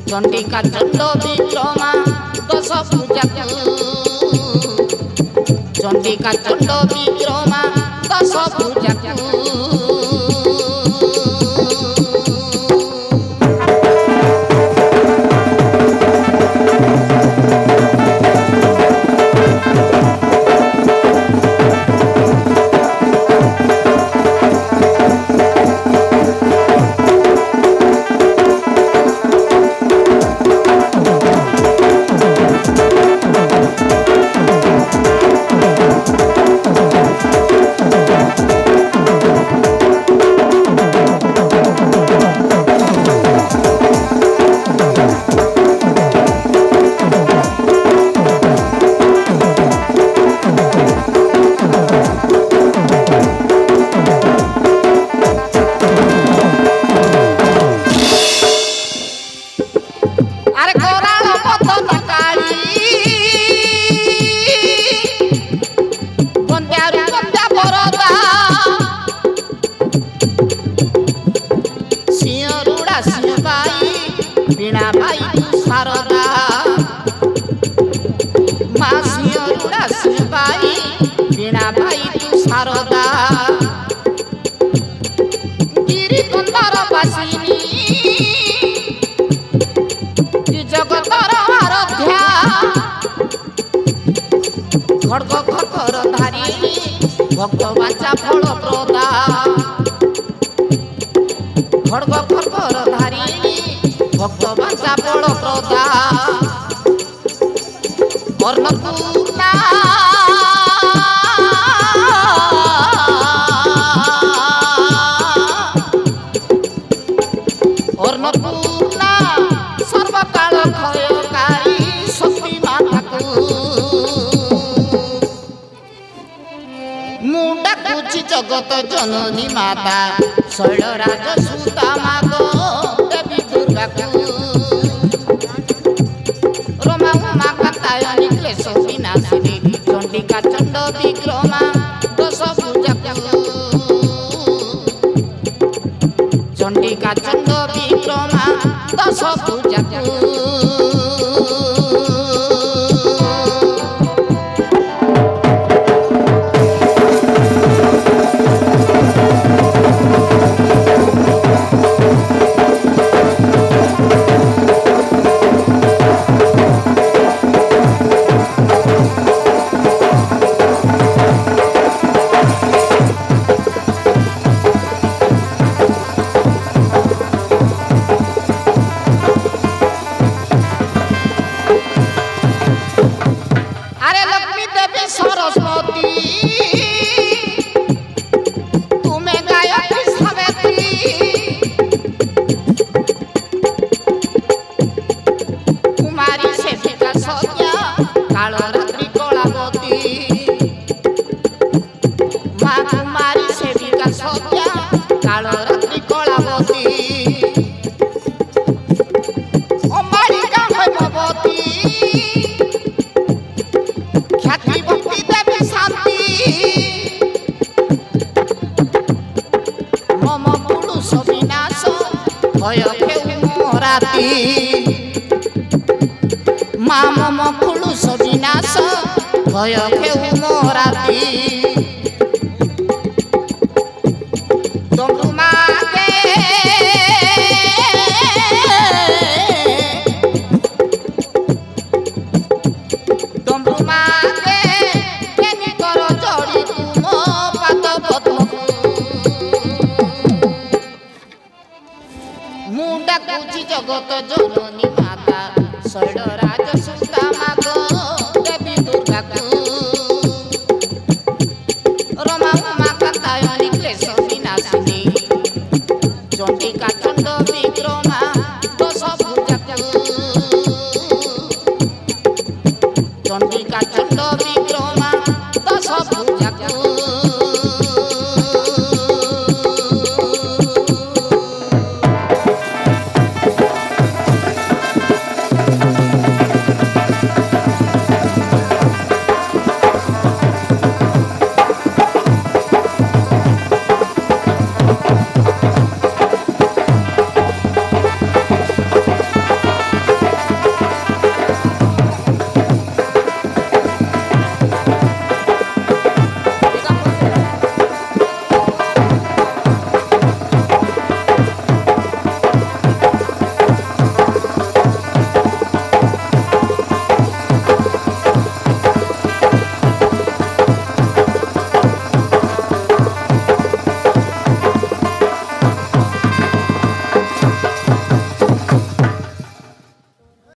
चंडिका चंड विक्रमा दश पूजा चंडिका चंड विक्रमा दश पूजा भक्त बाचा फल प्रदा खड़ग खड़गर धारिणी भक्त बाचा फल प्रदा अन्नपूर्णा अन्नपूर्णा सर्वकाल क्षयकारी शक्ति माता मुंडा कुची जगत जननी माता शैलराज सुता माग देवी दुर्गा को रमा उमा कात्यायनी क्लेश विनाशिनी चंडिका चंड विक्रमा दश पूजा चंडिका चंड विक्रमा दश पूजा सरस्वती तुम्हें गायत्री सावित्री कुमारी सेविका सत्या कालरात्रि कलावती माँ कुमारी सेविका सत्या कालरात्रि कलावती अम्बालिका हेमवती ख्याति भक्ति देवी शांति मम पुरुष विनाश भय खेउ राति माँ मम पुरुष विनाश भय खेउ राति डमरू मागे डमरू मागे केनी कर जड़ी तुम पाद पद्म मुंडा कुची जगत जननी माता